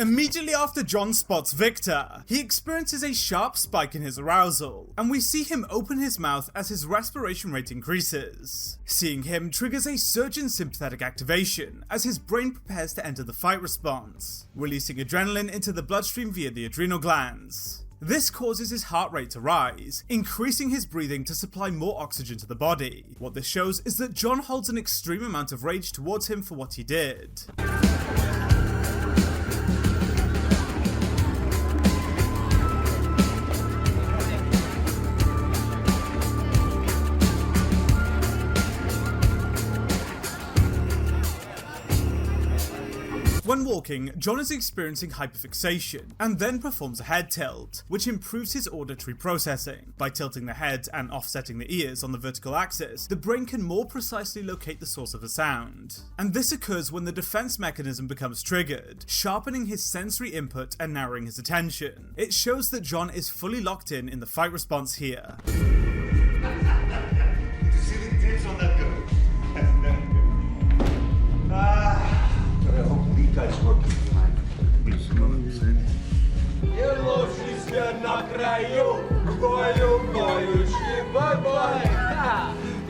Immediately after John spots Victor, he experiences a sharp spike in his arousal, and we see him open his mouth as his respiration rate increases. Seeing him triggers a surge in sympathetic activation as his brain prepares to enter the fight response, releasing adrenaline into the bloodstream via the adrenal glands. This causes his heart rate to rise, increasing his breathing to supply more oxygen to the body. What this shows is that John holds an extreme amount of rage towards him for what he did. When walking, John is experiencing hyperfixation, and then performs a head tilt, which improves his auditory processing. By tilting the head and offsetting the ears on the vertical axis, the brain can more precisely locate the source of the sound. And this occurs when the defense mechanism becomes triggered, sharpening his sensory input and narrowing his attention. It shows that John is fully locked in the fight response here. See the tips on that gun? Guys working fine. На краю, бай-бай.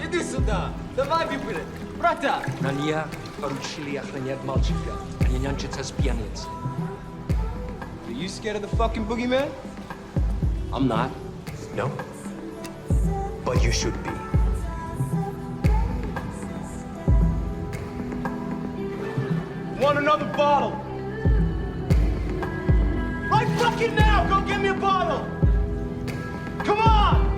Иди сюда, давай выпили, брата. На меня поручили охранять мальчика, а не нянчиться с пьяницей. Are you scared of the fucking boogeyman? I'm not. No. But you should be. Want another bottle? Right fucking now! Go get me a bottle! Come on!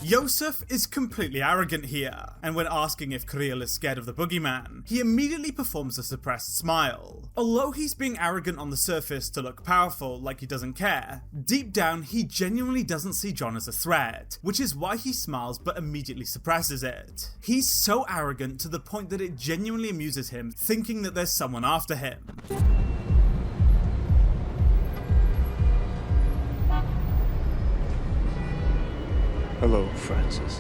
Yosef is completely arrogant here, and when asking if Kirill is scared of the boogeyman, he immediately performs a suppressed smile. Although he's being arrogant on the surface to look powerful like he doesn't care, deep down he genuinely doesn't see John as a threat, which is why he smiles but immediately suppresses it. He's so arrogant to the point that it genuinely amuses him thinking that there's someone after him. Hello, Francis.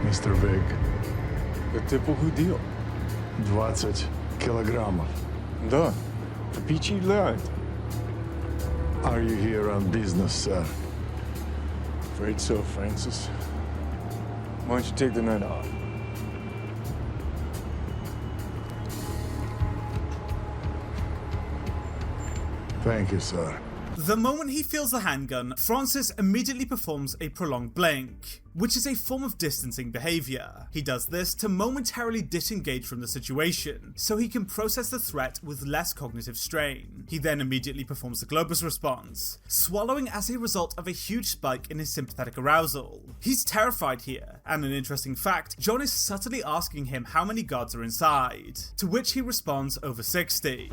Mr. Big, Ты похудел. 20 килограммов. Да, впечатляет. Are you here on business, sir? Afraid so, Francis. Why don't you take the night off? Thank you, sir. The moment he feels the handgun, Francis immediately performs a prolonged blink, which is a form of distancing behavior. He does this to momentarily disengage from the situation, so he can process the threat with less cognitive strain. He then immediately performs the Globus response, swallowing as a result of a huge spike in his sympathetic arousal. He's terrified here, and an interesting fact, John is subtly asking him how many guards are inside, to which he responds over 60.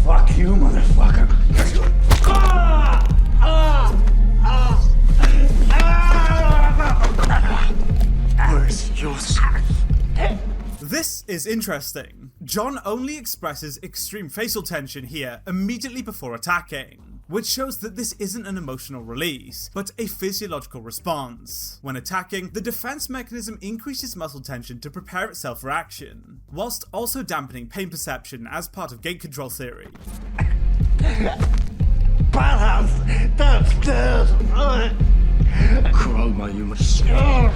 Fuck you, motherfucker. Where's yours? This is interesting. John only expresses extreme facial tension here immediately before attacking, which shows that this isn't an emotional release, but a physiological response. When attacking, the defense mechanism increases muscle tension to prepare itself for action, whilst also dampening pain perception as part of gate control theory. Balance downstairs. Crawl, my human soul.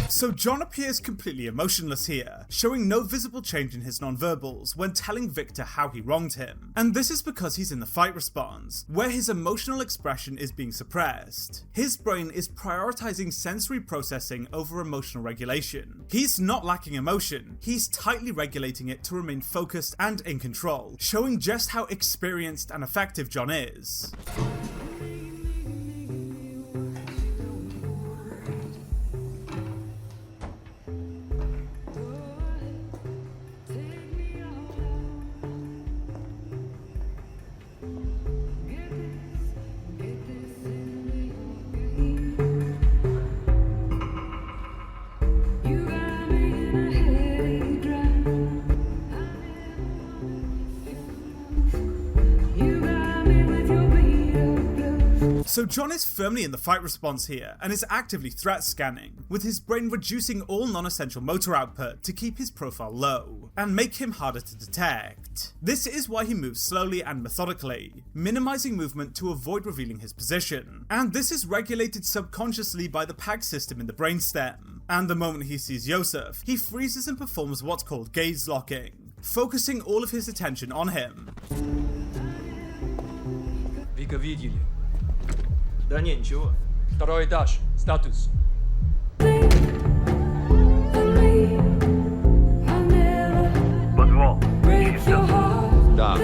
So John appears completely emotionless here, showing no visible change in his nonverbals when telling Victor how he wronged him. And this is because he's in the fight response, where his emotional expression is being suppressed. His brain is prioritizing sensory processing over emotional regulation. He's not lacking emotion, he's tightly regulating it to remain focused and in control, showing just how experienced and effective John is. So John is firmly in the fight response here, and is actively threat scanning, with his brain reducing all non-essential motor output to keep his profile low, and make him harder to detect. This is why he moves slowly and methodically, minimizing movement to avoid revealing his position, and this is regulated subconsciously by the PAG system in the brainstem, and the moment he sees Yosef, he freezes and performs what's called gaze locking, focusing all of his attention on him. Вика видели? Да ничего. Второй этаж. Статус. Подвал. Да.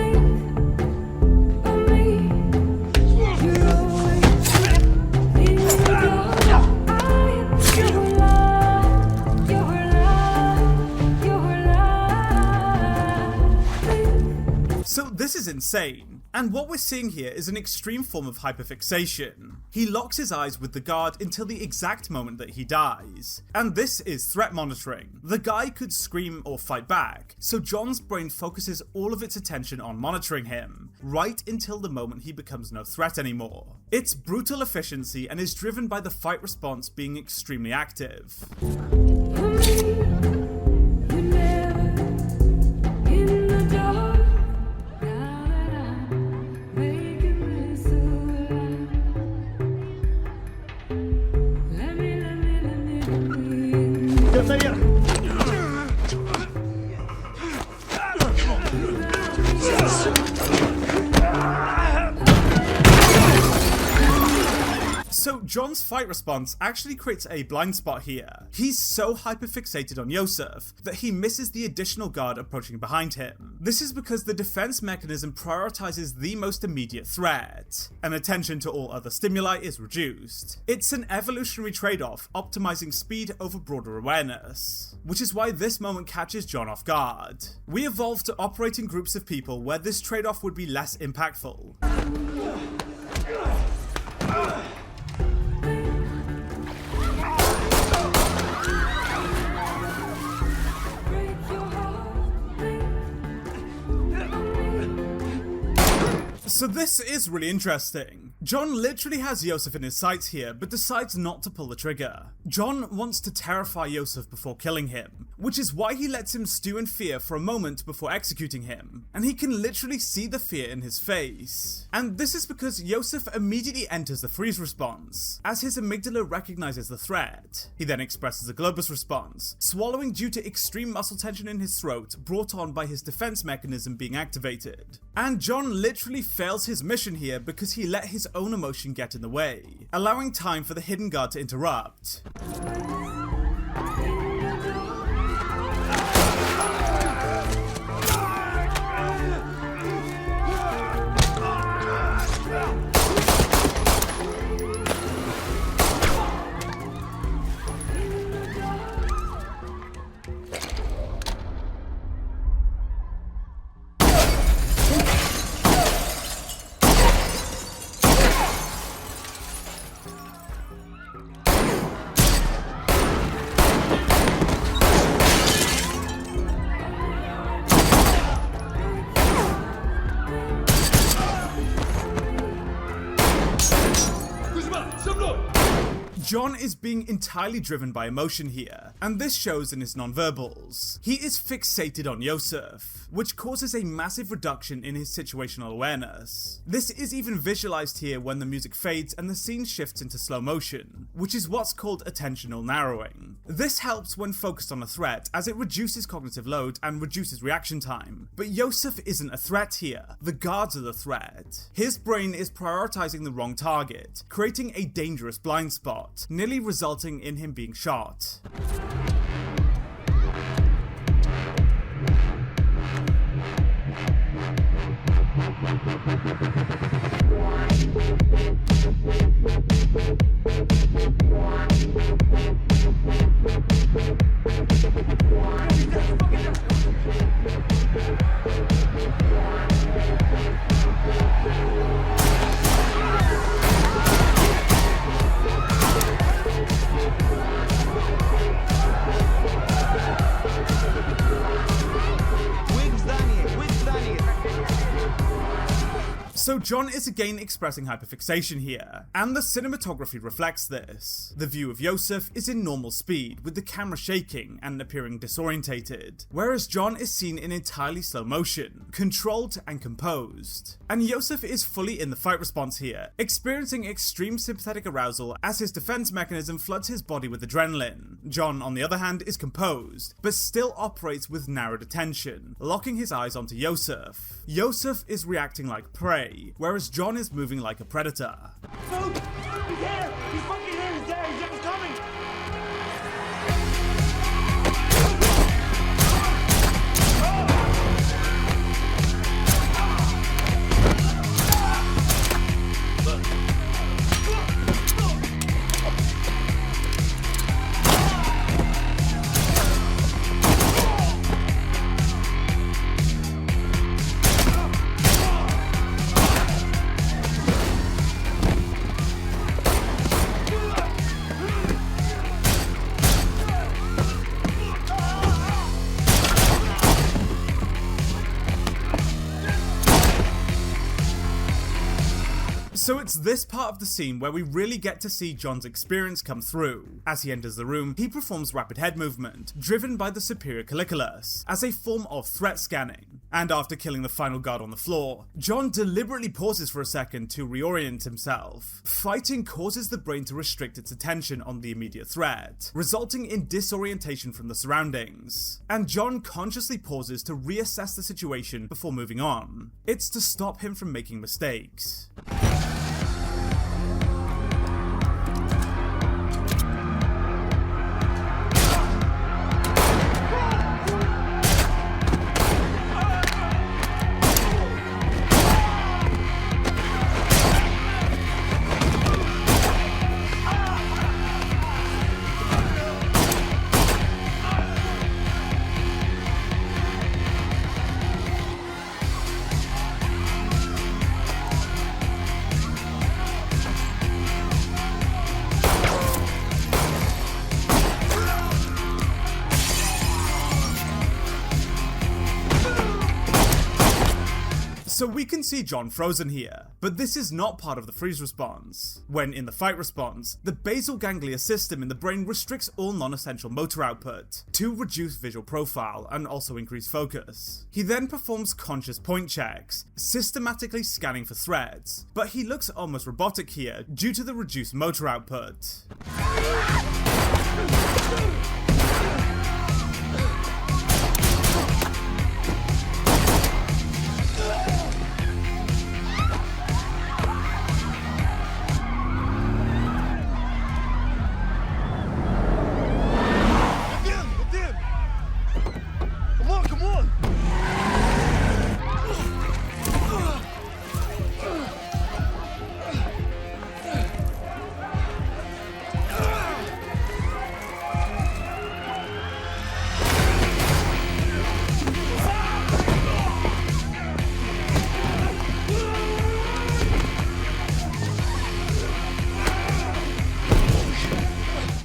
So this is insane, and what we're seeing here is an extreme form of hyperfixation. He locks his eyes with the guard until the exact moment that he dies, and this is threat monitoring. The guy could scream or fight back, so John's brain focuses all of its attention on monitoring him, right until the moment he becomes no threat anymore. It's brutal efficiency and is driven by the fight response being extremely active. Наверх! So John's fight response actually creates a blind spot here. He's so hyperfixated on Yosef that he misses the additional guard approaching behind him. This is because the defense mechanism prioritizes the most immediate threat, and attention to all other stimuli is reduced. It's an evolutionary trade-off, optimizing speed over broader awareness, which is why this moment catches John off guard. We evolved to operate in groups of people where this trade-off would be less impactful. So this is really interesting. John literally has Yosef in his sights here, but decides not to pull the trigger. John wants to terrify Yosef before killing him, which is why he lets him stew in fear for a moment before executing him, and he can literally see the fear in his face. And this is because Yosef immediately enters the freeze response, as his amygdala recognizes the threat. He then expresses a globus response, swallowing due to extreme muscle tension in his throat brought on by his defense mechanism being activated. And John literally fails his mission here because he let his own emotion get in the way, allowing time for the hidden guard to interrupt. John is being entirely driven by emotion here. and this shows in his nonverbals. He is fixated on Yosef, which causes a massive reduction in his situational awareness. This is even visualized here when the music fades and the scene shifts into slow motion, which is what's called attentional narrowing. This helps when focused on a threat as it reduces cognitive load and reduces reaction time. But Yosef isn't a threat here, the guards are the threat. His brain is prioritizing the wrong target, creating a dangerous blind spot, nearly resulting in him being shot. So John is again expressing hyperfixation here, and the cinematography reflects this. The view of Yosef is in normal speed, with the camera shaking and appearing disorientated, whereas John is seen in entirely slow motion, controlled and composed. And Yosef is fully in the fight response here, experiencing extreme sympathetic arousal as his defense mechanism floods his body with adrenaline. John, on the other hand, is composed, but still operates with narrowed attention, locking his eyes onto Yosef. Yosef is reacting like prey, whereas John is moving like a predator. Dude, he's here! He's fucking here! He's there! He's coming! So it's this part of the scene where we really get to see John's experience come through. As he enters the room, he performs rapid head movement, driven by the superior colliculus, as a form of threat scanning. And after killing the final guard on the floor, John deliberately pauses for a second to reorient himself. Fighting causes the brain to restrict its attention on the immediate threat, resulting in disorientation from the surroundings. And John consciously pauses to reassess the situation before moving on. It's to stop him from making mistakes. So we can see John frozen here, but this is not part of the freeze response. When in the fight response, the basal ganglia system in the brain restricts all non-essential motor output to reduce visual profile and also increase focus. He then performs conscious point checks, systematically scanning for threats, but he looks almost robotic here due to the reduced motor output.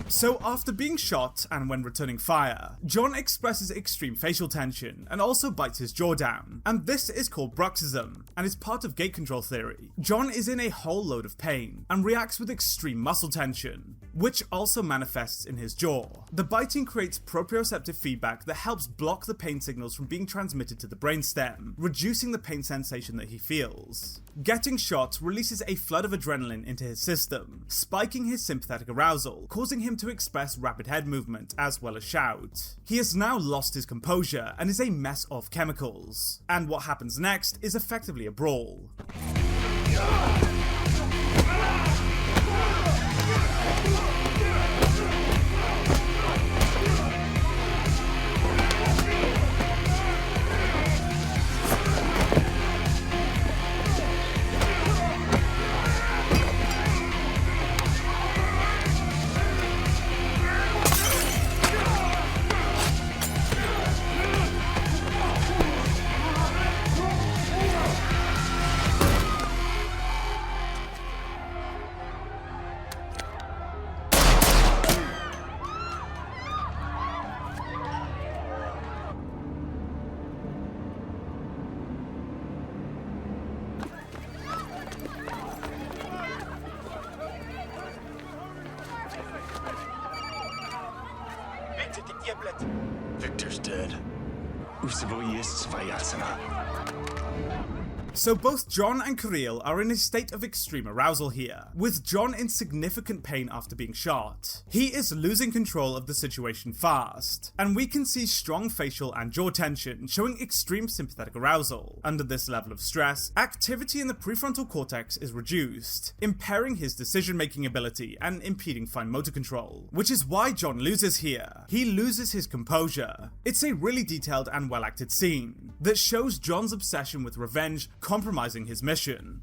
So after being shot and when returning fire, John expresses extreme facial tension and also bites his jaw down, and this is called bruxism and is part of gate control theory. John is in a whole load of pain and reacts with extreme muscle tension. which also manifests in his jaw. The biting creates proprioceptive feedback that helps block the pain signals from being transmitted to the brainstem, reducing the pain sensation that he feels. Getting shot releases a flood of adrenaline into his system, spiking his sympathetic arousal, causing him to express rapid head movement as well as shout. He has now lost his composure and is a mess of chemicals. And what happens next is effectively a brawl. Victor's dead. So both John and Kirill are in a state of extreme arousal here, with John in significant pain after being shot. He is losing control of the situation fast, and we can see strong facial and jaw tension showing extreme sympathetic arousal. Under this level of stress, activity in the prefrontal cortex is reduced, impairing his decision-making ability and impeding fine motor control, which is why John loses here. He loses his composure. It's a really detailed and well-acted scene that shows John's obsession with revenge compromising his mission.